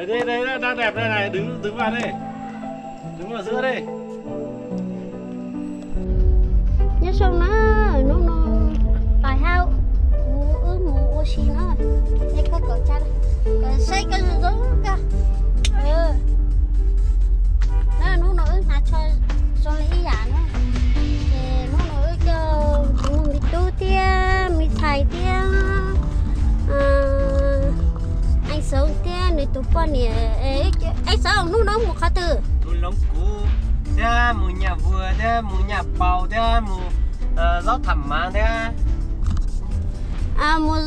đây đang đẹp đây này, đứng vào đây, đứng vào giữa đây. nhớ xong nó bài hao mù xì nó đây có cậu cha cái xây cái giống cả nó hạt cho lấy giả nó cho mình tu tia mình xài tia anh sống tia người tu quan nè anh sống nó một khá từ lông cú thế mù nhà vừa thế mù nhà bầu thế mù gió thẳm mà thế một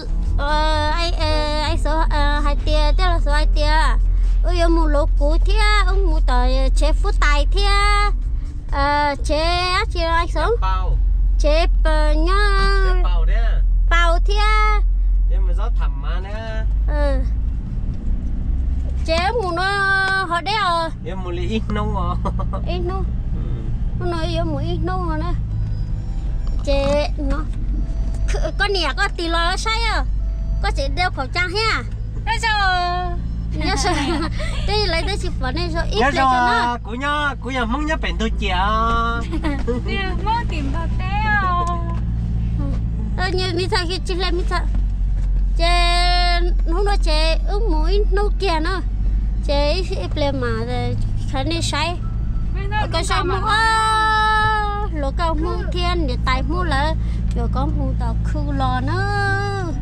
anh số hai tia tức là số hai tia ơi một lô cú thia ông một tờ chế phút tài thia chế anh số chế bầu đấy bầu thia thế mà gió thẳm mà thế chế một nó họ đeo thế một ly ít nông mà ít nông nó nói yêu một ít nông rồi nè chế nó con nè có tì lò sai à có chỉ đeo khẩu trang ha thế sao nhớ sao đây lấy đây chỉ phần này rồi ít lấy cho nó cú nhà mong nhớ bền tôi chè mong tìm thật đấy như mi sao khi chỉ lấy mi sao chế nó chế mũi nó kia nó chế ít lên mà khả năng sai cái sao mà lỗ cao mua thiên để tài mua là rồi có mua tàu khư lò nữa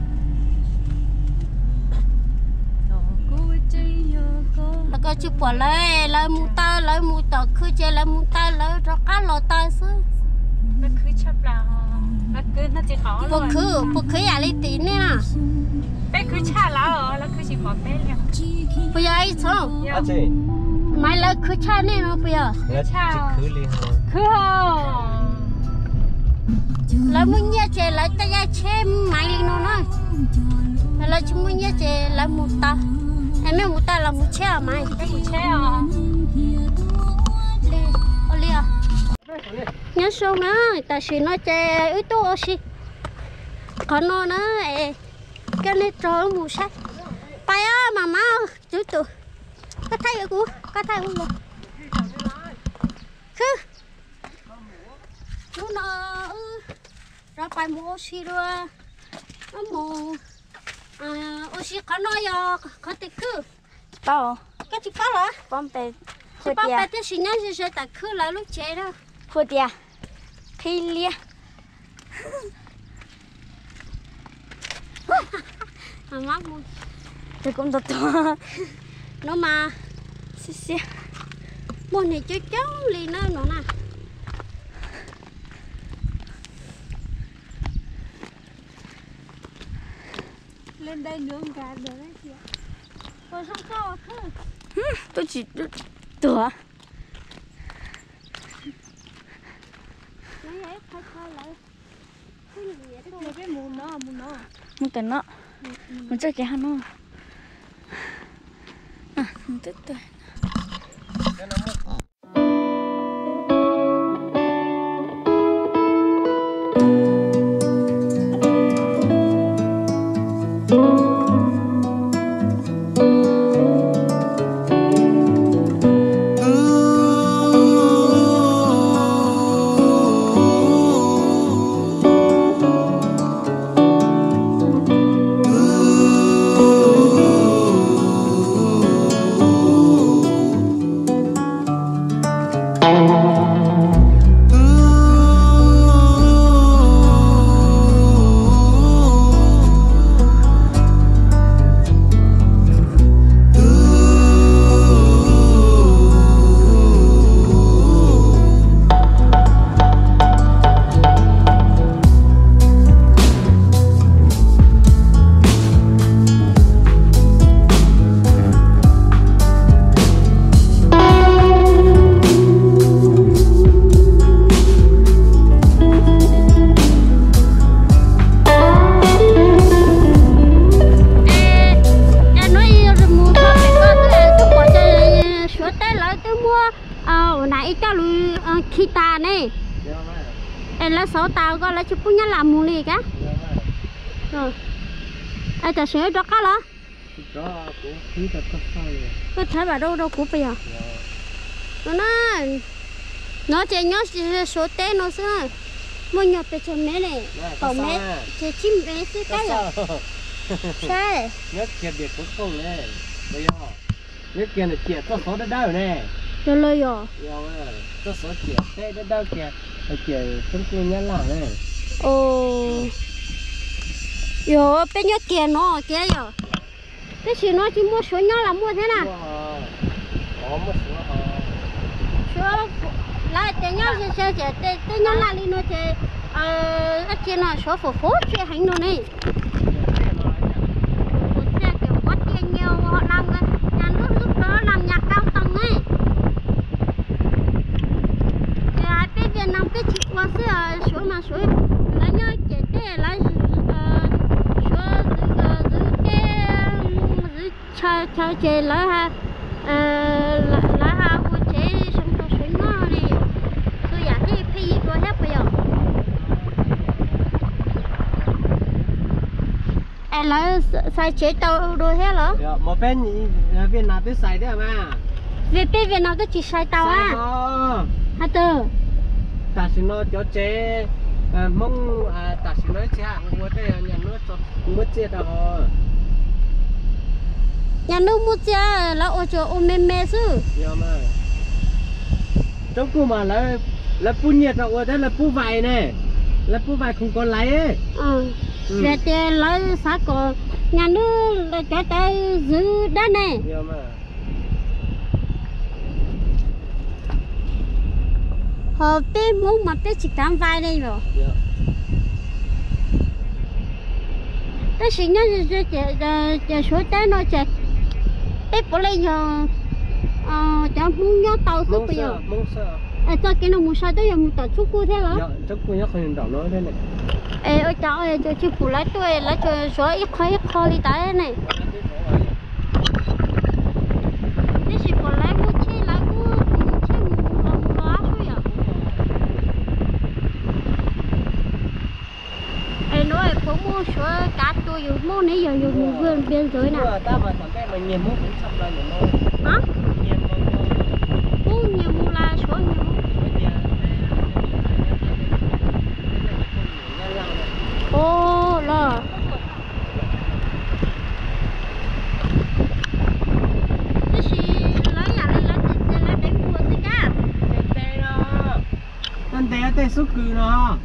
là có chụp quả lấy mua tàu khư chơi lấy mua tay lấy cho cá lò tay xứ nó cứ chấp là nó cứ nó chỉ khó rồi phụ khứ à lấy tí nè bé cứ cha lá nó cứ chỉ khó bé liền bây giờ ai xong mai lấy khứ cha nè nó bây giờ khứ liền khứ lấy muốn nhớ chơi lấy tay ra chơi mai liền nó lấy chúng muốn nhớ chơi lấy một ta em biết một ta là một chơi à mai cái một chơi à đi à nhớ xong nữa ta chỉ nói chơi ít tố xí còn nó nữa cái này trôi mù sách bay á mà chú tụ có thấy không luôn khứ nó ra bay mua xí rồi nó mua oxy có nói có thể khứ bao cái gì bao là bom bè bom bè thì xin nhớ sẽ ta khứ lại lúc chơi đó phô tia khi lia mắc luôn tôi cũng tốt to nó mà xí môn này chơi cháu liền nó nè lên đây nướng gà được đấy chị ạ tôi không có tôi chỉ tửa lấy hết thôi lại cái mù nó muốn tận nó muốn chơi cái nó không thích tôi khi ta này em là số tao có là chụp nhá làm mua gì cả rồi ai ta sửa cho cá đó đó cũng khí thật có sao rồi. có thấy bà đâu đâu cũng bây giờ nó chơi nhớ số tên nó xưa mua nhập về cho mẹ này còn mẹ chơi chim bé xí cái rồi sao nhất kia biệt cũng không nè bây giờ nhất kia là chia có số đất đai nè rồi lời rồi có số chia thế đất đai kia là chia trong kia nhá lạ nè ồ rồi bên nhớ kia nó kia rồi cái gì nó chỉ mua số nhớ là mua thế nào mua số lại tên nhớ chơi tên nhớ là đi nó chơi ở trên nó số phố chơi hành nó này xe kiểu có tiền nhiều họ làm nhà nước lúc đó làm nhà cao tầng ấy thì ai biết Việt Nam cái chị qua xe số mà số lấy nhớ chỉ để lấy số giữ cái chờ chơi lấy ha lấy ha của chế xong rồi số nó đi tôi giả thì phi rồi hết bây giờ em lấy xài chế tàu đôi hết hả? Một bên Việt Nam tôi xài đấy mà Việt Nam tôi chỉ xài tàu á hả từ ta xin nó cho chế mong ta xin nói chế hàng mua đây nhà nước cho mua chế đâu nhà nước mua chế là ô cho ô mê chứ mà trong cô mà là pu nhiệt rồi đấy là pu vải này là pu vải không có lấy ấy về tiền lấy xã có nhà nước là cho tới giữ đất này họ biết muốn mà biết chỉ cắm vai đây rồi cái gì nhá giờ số tới nó chạy biết bỏ lên giờ cho muốn nhớ tàu số bây giờ cho cái nó muốn sao tới giờ muốn tàu chút cua thế hả? Chút cua nhất không đảo nói thế này ơi cháu ơi cho chị phụ lấy tôi lấy cho số ít khó đi tới này cái gì còn lấy mua chi lấy mua chi mua lo thôi à nói cũng mua số cá tôi dùng mua nãy giờ dùng vườn biên giới nè ta mà thằng cái mà nhìn mua cũng xong rồi nhìn mua hả mua nhiều mua là số nhiều ô là cái gì lấy nhà lấy để mua gì cả con té xúc cừ nó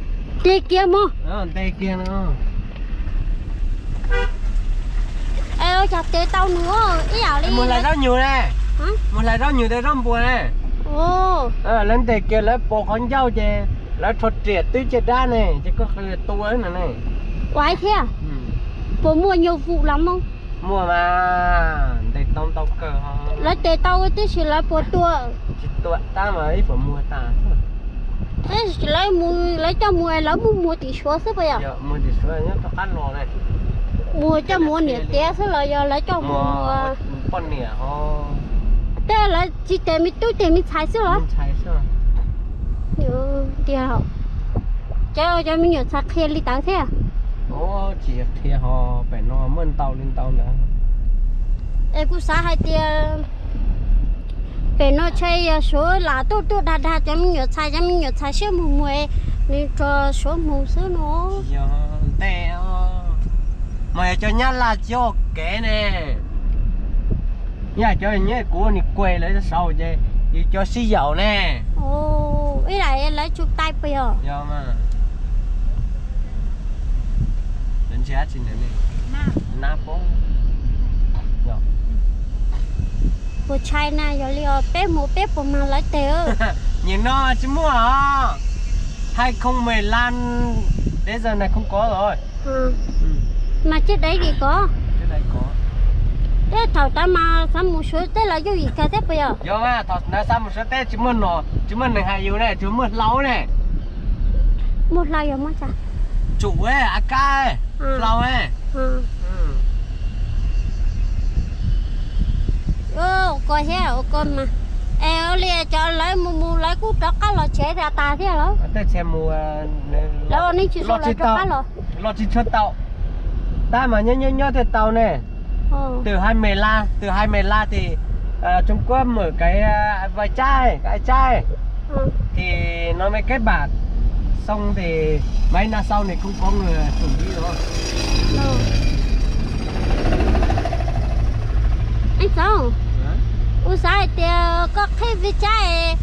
tê kia mua té kia nó ê chặt tê tao nữa ý ảo đi mua lại rau nhiều nè mua lại rau nhiều để rau bùa nè ô lên té kia lấy bộ con dao chè lấy thuật triệt tưới chè đá này chứ có cái tua ấy này quái thế à bố mua nhiều vụ lắm không mua mà để tông tao cờ lấy tê tao cái chỉ lấy bộ tua ta mà ấy phải mua ta thế chỉ lấy cho mua lấy mua tỷ số số bây giờ mua tỷ số nhá tao cắt lò này mua cho mua nửa té số là giờ lấy cho mua con nửa ho thế là chỉ để mình tôi để mình xài số hả xài số nhiều tiền hậu cho mình nhiều sạc khen đi tao thế à ô chỉ thì họ phải nó mơn tàu lên tàu nữa em cũng xả hai tiền để nó chơi số là tôi đã cho mình nhiều xài số mùa nên cho số mùa số nó tè mà cho nhá là cho cái nè nhà cho nhá của你quay lấy sau chứ cho xí dầu nè ồ ý là lấy chụp tay bây giờ mà đến chết gì nữa này na phố của China rồi liệu bé của mà lấy tiền nhìn nó chứ mua hả 2015 đến giờ này không có rồi mà trước đấy thì có trước đấy có thế thầu ta mà xăm một số thế là cái gì cả thế bây giờ do mà thầu nó xăm một số thế chỉ muốn nó chỉ muốn này hay yêu này chỉ muốn lâu này một lâu rồi mất sao chủ ấy ca ấy lâu ấy coi thế à con mà em liền cho lấy mua lấy cút đó cá lò chế ra ta thế rồi thế xem mua lâu nay chỉ số lấy cho cá lò lò chỉ cho tàu ta mà nhớ thì tàu này từ hai mê la thì Trung Quốc mở cái vài cái chai thì nó mới kết bạc xong thì mấy năm sau thì cũng có người chuẩn bị rồi. Anh sao? Ủa sao thì có cái vài chai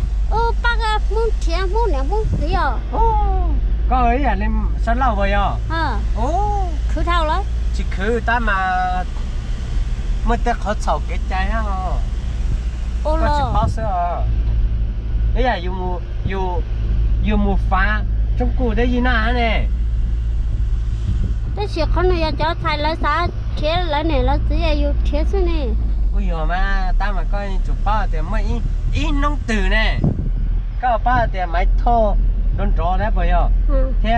bác muốn tiền muốn này muốn gì à? Có ấy à nên sao lâu vậy à? Cứ thao lấy. Chỉ cứ ta mà mới tới khó sầu cái chai ha. Có chỉ bao giờ. Đấy là dùng một phá trong cụ đấy gì nào nè. Thế chỉ con này cho thay lấy sao thế lấy này là gì à? Yêu thế chứ nè. Ui dồi mà ta mà coi chụp bao thì mới ít nông từ nè. Có bao thì máy thô đón trò đấy bây giờ. Thế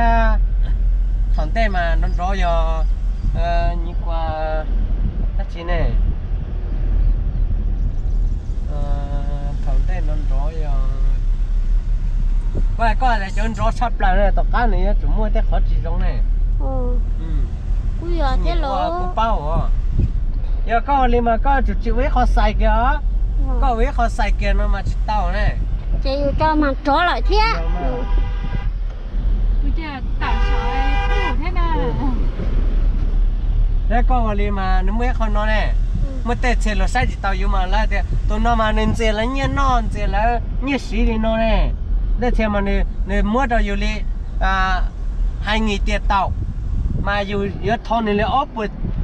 thằng tê mà đón trò giờ như qua cái gì nè. Thằng tê đón trò giờ. Coi coi là đón trò sắp lại này, tất cả này chúng mua cái khó chỉ giống này. Ui giời thế lỗ. Cũng bao à. Giờ có li mà có chịu với khó xài kìa. Có với khó xài kìa nó mà chỉ tao này. Chị cho mà tró lại thế. Bây giờ tao sợ phụ thế nào. Đấy có li mà nó mới không nó này. Mà tết chơi là sai chỉ tao yêu mà lại thì tụi nó mà nên chơi là như non chơi là như xí đi nó này. Đấy thì mà nên mua đâu yêu li 2.000 tiền tàu mà yêu thon này là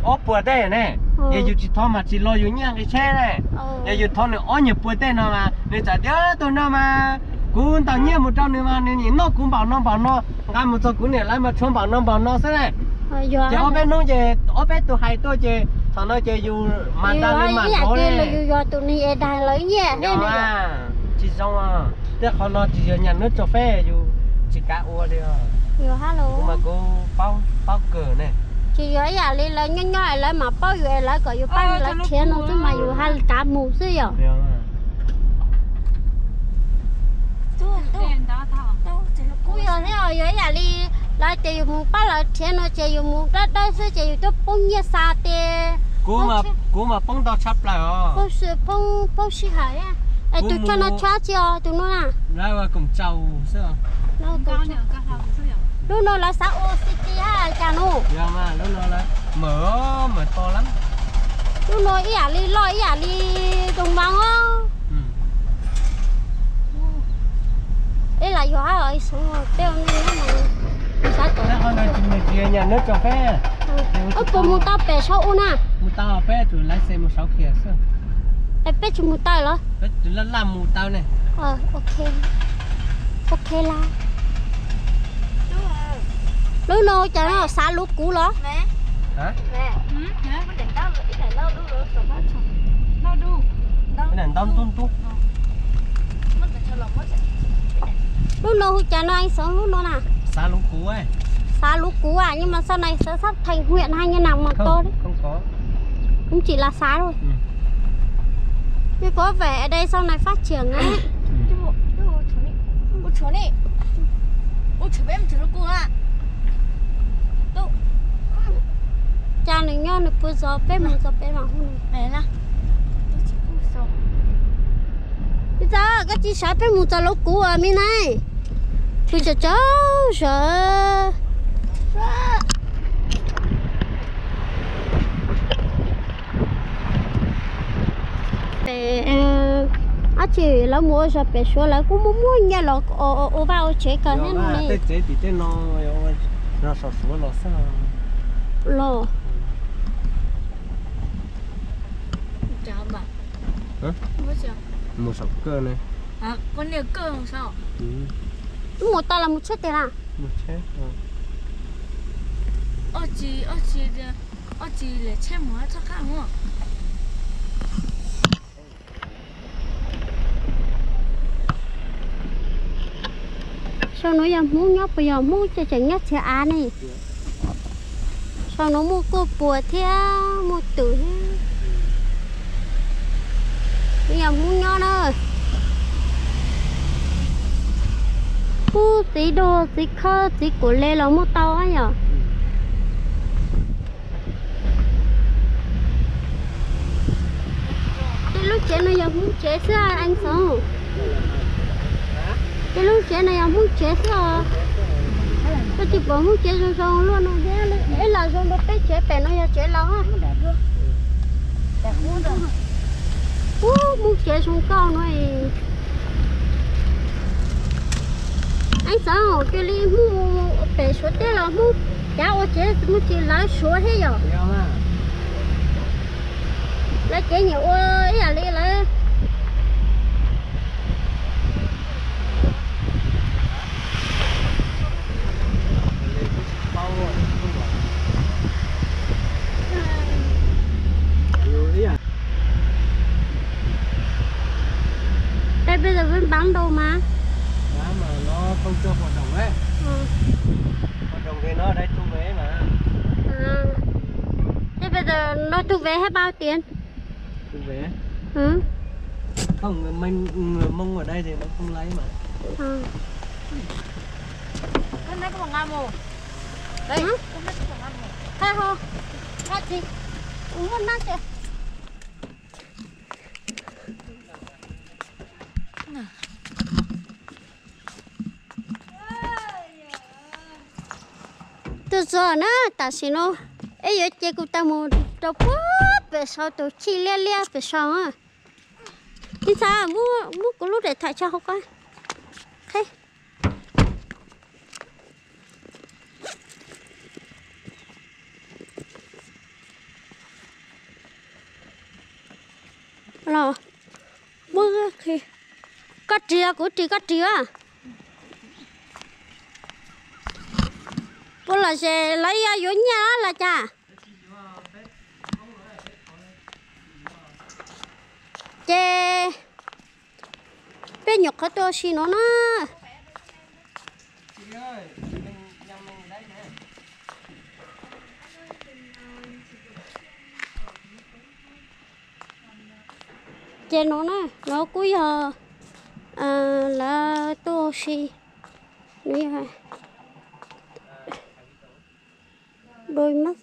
ốp bữa đây này. Giờ yêu chỉ thon mà chỉ lo yêu nhang cái xe này. Giờ yêu thon này ó nhiều bữa đây nó mà nên chả nhớ tụi nó mà cũng tao nhớ một trăm nữa mà nên nó cũng bảo nó ngay một số cũng này lại mà không bảo nó thế này. Giờ ở bên nó về ở bên tụi hai tôi về thằng nó về yêu mà ta lên mà có này. Giờ tụi này đang lấy nhẹ. Chỉ xong à, thế họ nó chỉ nhà nước cho phép yêu chỉ cả ua đi à. Yo hello. Mà cô bao cờ này. Chị nói là đi là nhỏ lại mà bao giờ lại có yêu bao lại tiền nó chứ mà yêu hai cả mù chứ giờ. Bây giờ thế rồi vậy là đi lại chỉ mù bao lại tiền nó chỉ mù đó đó chứ chỉ cho bông nhẹ sa tê. Cú mà bông đào chắp lại à. Bông xí hải á. Tụi cho nó chát chưa tụi nó nè. Lại vào cùng trâu sao? Nó cao nữa cao hào chứ giờ. Lúc nó là sao city ha cha nó. Dạ mà lúc nó là mở to lắm. Lúc nó ý à đi lo ý à đi đồng bằng á. Đây là do ở xuống tiêu này mà. Sao tụi nó nói chuyện nhà nước cho phép. Tụi mua tao bè sao nè. Mua tao bé tụi lái xe một sáu kia sao? Em bé chúng mua tao rồi. Bé tụi nó làm mua tao này. Ok là. Lúc nó cho nó xa lúc cũ đó. Mẹ. Hả? Mẹ. Hả? Mình định tao ít này lâu đủ rồi sao bắt xong. Lâu đủ. Cái này tao tút. Mình phải cho lòng mất. Lúc nó cho nó anh sống lúc nó nè. Xa lúc cũ ấy. Xa lúc cũ à nhưng mà sau này sẽ sắp thành huyện hay như nào mà to đấy. Không có. Cũng chỉ là xa thôi. Nhưng có vẻ ở đây sau này phát triển ấy. Chỗ này. Ủa chỗ bên chỗ cô à. Cha này nhau này bây giờ bé mà giờ bé mà không Mẹ nè. bây giờ cái chị sợ bé một giờ lúc cũ à mi này bây giờ cháu sợ bé chị là mua cho bé số là cũng muốn nhà lọ ở vào chế cả nên này tết chế thì tết nó sổ số nó sao lọ Chào bà. Hả? Mua chào. Một sọc cơ này. À, con nhiều cơ không sao? một tao là một chiếc tiền à? Một chiếc. Ở chị để xem mua cho khác không? Sao nó giờ muốn nhóc bây giờ muốn cho chẳng nhóc xe á này. Sao nó mua cô bùa thế mua tử thế. Bây giờ muốn nhóc nữa. Cô tí đồ tí khơ tí cổ lê là mua tao á nhở. chế xưa anh sống cái lúc chế này em muốn chế xưa tôi chỉ bỏ muốn chế xong luôn nó thế là xong nó cái chế bè nó chế lâu á muốn chế xuống con rồi anh sao cái li muốn bè số thế là muốn cháu chế muốn chế lái số thế rồi lấy chế nhiều ấy là đi lấy đây bây giờ vẫn bắn đâu mà mà nó không cho hoạt động ấy hoạt động thì nó ở đây thu vé mà thế bây giờ nó thu vé hết bao tiền thu vé ừ không người Mông ở đây thì nó không lấy mà Con đấy có bằng ngam mồ. Đây, con đấy có bằng ngam mồ. hay không hết gì uống một nát chưa từ giờ nữa ta xin nó ấy giờ chơi cũng ta muốn đâu bớt về sau tôi chi lia lia về sau á chính sao mua cái lúc để thay cho không coi thế rồi mua thì cắt chia của chị cắt chia bố là sẽ lấy vô nhà là cha chê bé nhục hết tôi xin nó chê nó cuối giờ là tôi xin như vậy đôi mắt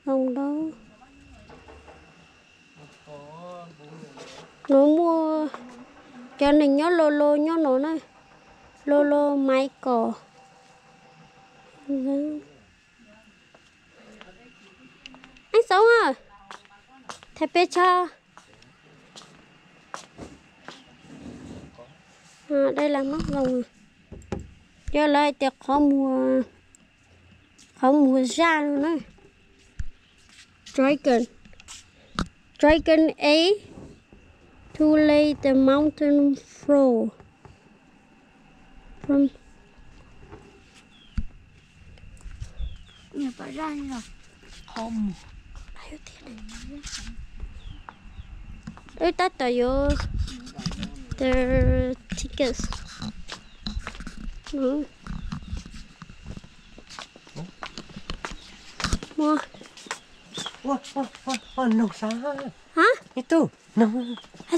rồng đâu nó mua cho nên nhớ lô nhớ nó này lô Michael anh sống à thầy bé cho đây là mắt rồng cho lại tiệc khó mùa ra luôn đấy Dragon A to lay the mountain floor from Nhà bà ra như nào? Không. bao tiền này ơi ta tới vô the tickets mua nấu sao hả itu nấu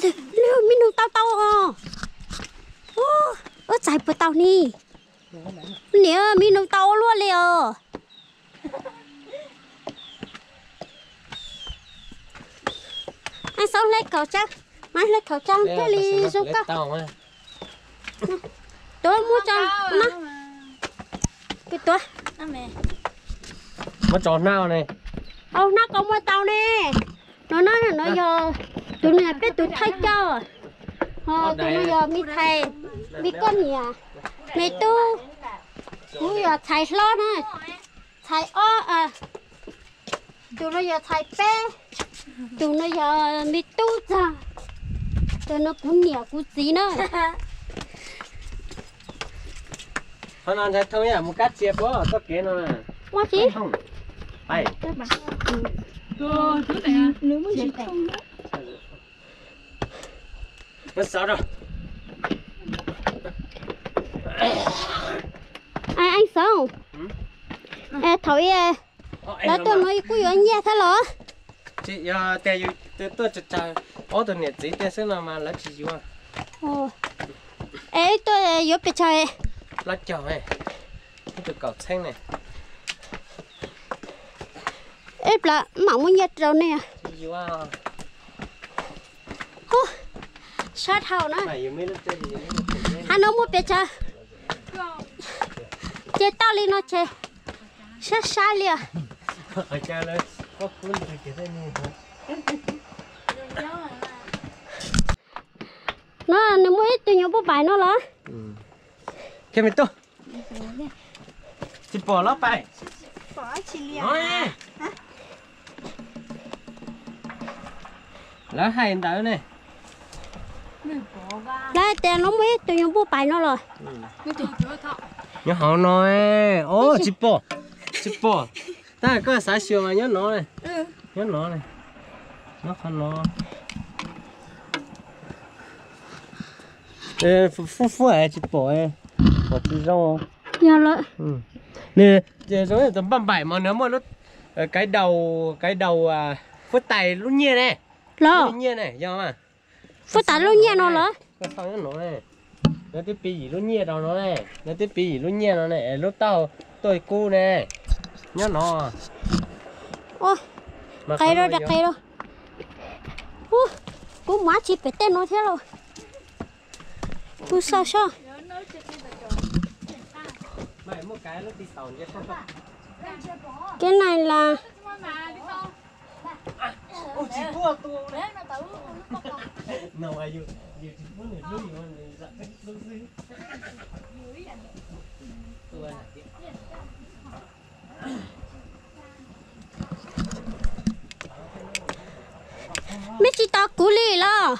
liu mình tao chạy bờ tàu nè nè mình tàu luôn liu anh sao lấy khẩu trang mai lấy khẩu trang cái ly giúp các tôi mua trang nó cái tôi mất tròn nào này nó có mua tàu nè nó nói là nó giờ tụi này biết tụi thay cho tụi nó giờ mi thầy mi con gì à mi tu tụi giờ thầy lo nè thầy tụi nó giờ thầy bé tụi nó giờ mi tu ra tụi nó cũng nhiều cũng gì nữa hôm nay thầy thôi à một cắt chia bó có kế nó nè mua gì không bay Thứ này à? Nếu mới chỉ không đó. mất sao đâu anh sao thôi là tôi nói cứ vậy nha thế lỡ chị tè tôi chặt ở tôi nhiệt gì tè sẽ làm mà lá chị chưa tôi giúp bị chơi lá chò này tôi cột xanh này ép là mỏng mới nhặt rồi nè sát thầu nữa mày mới nó chơi gì hai nó mua bể chơi chơi tao đi nó chơi sát sát liền ở cha lên có cuốn được cái thế này nó mới từ nhau bố bài nó là cái mình to chỉ bỏ nó phải bỏ chỉ liền nói lá hay đỡ này đây tiền nó mới từ nhau bố bài nó rồi nhớ họ nói ô chỉ bỏ ta có sáng sớm mà nhớ nó này nhớ nó này nó không nó phú ấy chỉ bỏ chỉ rau nhớ rồi nè giờ giống như tầm 37 mà nếu mà nó cái đầu phút tay lúc nhiên này lo nhiên này do mà phút tay lúc nhiên nó rồi cái xong nó này nó tiếp bị gì lúc nhiên đâu nó này nó tiếp bị gì lúc nhiên nó này lúc tao tôi cu này nhớ nó ôi cây rồi đặt cây rồi cũng má chỉ phải tên nó thế rồi sao mày một cái nó đi tàu chứ không cái này là ôi chỉ tua đấy nào ai yêu chỉ muốn người nuôi mà người giận cái nuôi gì tua mấy chị tao cú lì lo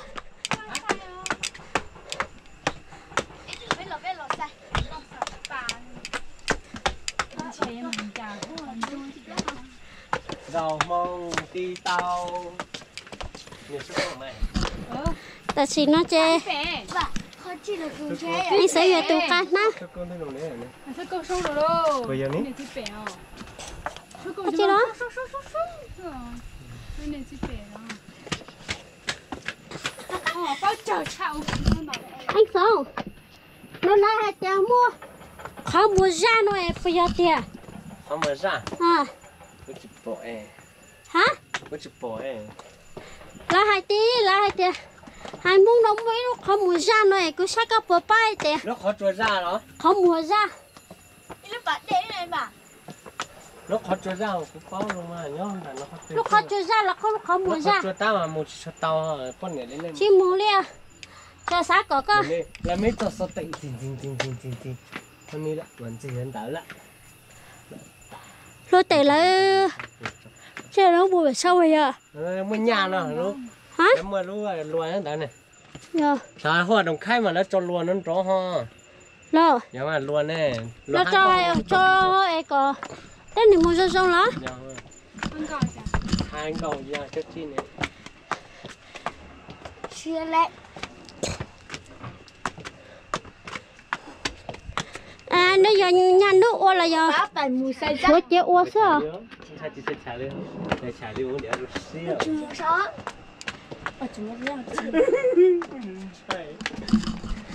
rau mông ti tàu nhiều số mày tại vì nó chơi đi xây về tụ cá ná cho con thấy đồ này này Sao câu sâu rồi đâu? bây giờ ní Này chị bẻ à? cái gì đó Cái này chị bẻ à? Bao trời chào. anh không nó lại hay tiền mua không mua ra nó em bây giờ tiền không mở ra à có chụp bộ hả có chụp bộ lại hay tiền hai muốn nó mới nó không mua ra nó em cứ sát các bờ bay tiền nó khó trôi ra đó không mua ra nó bạn để này bà nó khó trôi ra cũng có luôn mà nhớ là nó khó trôi lúc khó chơi ra là không mua nó ra khó trôi ta mà một chút tao con này đến lên chỉ mua liền cho sát có cơ là mấy tao sao tịnh tình con này lại vẫn chỉ hiện tại lại rồi tệ là chơi nó mua về sau bây giờ mua nhà nó lúc hả em mua lúc luôn hiện tại này giờ sao hoa đồng khai mà nó cho luôn nó rõ ha lo giờ mà luôn nè nó cho em có tên này mua cho xong đó Con gọi chả? hai anh cầu ra cho chi này chia lại à nó giờ nhà nước ô là giờ bác phải mùi say rắc bữa chế ô sao sao chị sẽ trả lên để trả lên để được xíu chưa xó ở chúng nó ra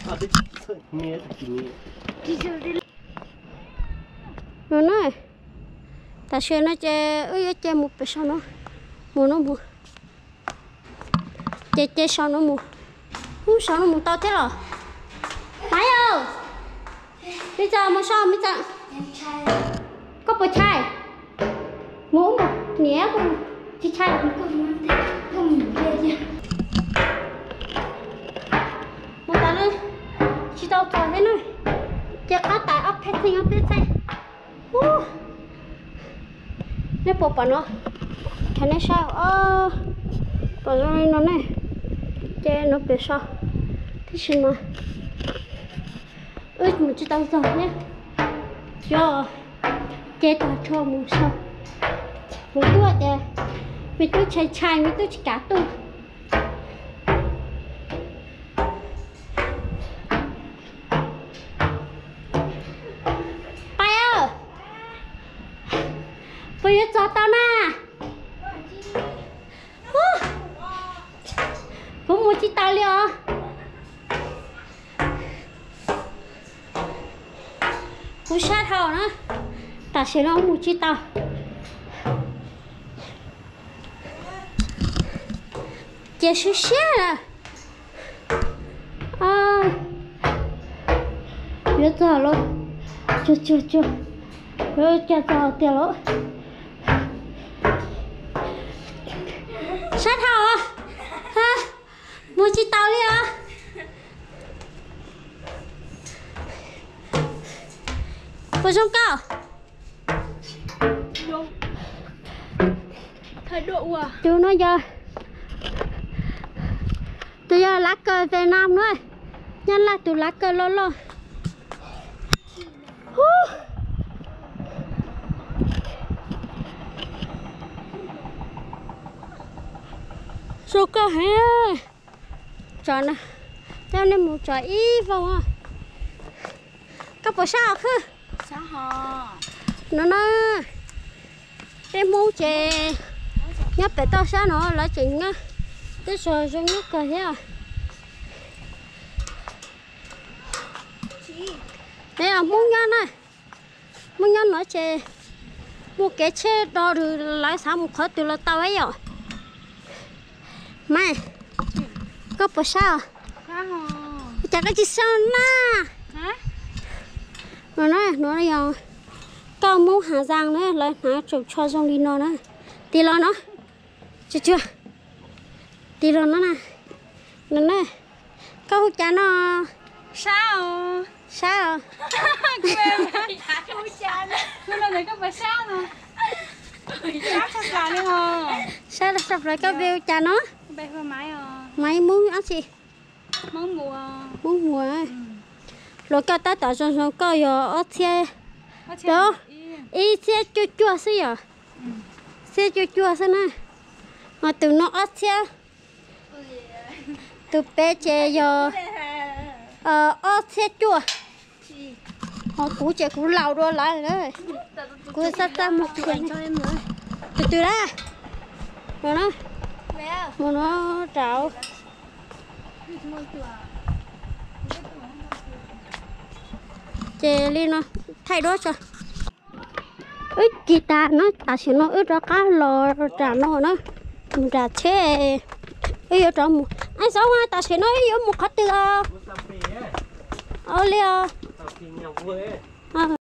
nghe thật nghe nó nói ta xem nó chơi một bữa sau nó mua chơi sau nó mua không sau nó mua tao thế rồi máy ơi bây giờ mua sau bây giờ có bữa chai mua một nhé con thì chai không về một ta lên chỉ tao cho thế này chơi cá tại ốc hết sinh ốc hết say nó bộ bà nó cái này sao bà nó này chơi nó bị sao thế xin mà một chút tao rồi nhé cho chơi tao cho một sao một tuổi để mình tôi chạy mình tôi chỉ cả tôi bây giờ cho tao nè không mua chi tao liền cú sát hầu nữa ta sẽ nó mua chi tao chơi xíu xíu nè giờ luôn chưa rồi cho tiền lỗ sát hào à ha mua chi tao đi à vừa xong cao Thái độ à? chú nói giờ tôi giờ lá cờ Việt Nam nữa nhân là tụi lá cờ lo số cơ hả trò nè cho nên một trò ý vào à các bộ sao khứ sao hả nó cái mũ chè nhấp phải to sao nó là chỉnh á cái rồi trong nước cờ thế à đây là mũ nhân này mũ nhân nó chè mua cái chè đo được lái sao một khóa từ là tao ấy rồi mày có bộ sao Sao hả? chả có gì sao na Hả? nó nói rồi cao mũ hà giang nữa lại nó chụp cho trong đi nó nữa tí lo nó chưa tí lo nó nè câu chả nó Sao? sao Nó là lấy các bà sao nè. Chắc sao cả đi hả? sao sắp rồi có view chả nó Bây giờ máy à? mày muốn ăn gì Món mùa. muốn mua rồi cái ta tạo cho có giờ ở xe đó ý xe chua xí à xe chua xí nè mà tụi nó ở xe tụi bé chơi giờ ở xe chua họ cú chơi cú lao đua lại rồi cú sát ra một chuyện cho em nữa từ ra rồi nó mà nó trào chơi lên nó thay đổi cho ít guitar nó ta chỉ nó ít ra cá lò trả nó trả chế ít ra một anh sao mà ta chỉ nó ít một khát từ ở liền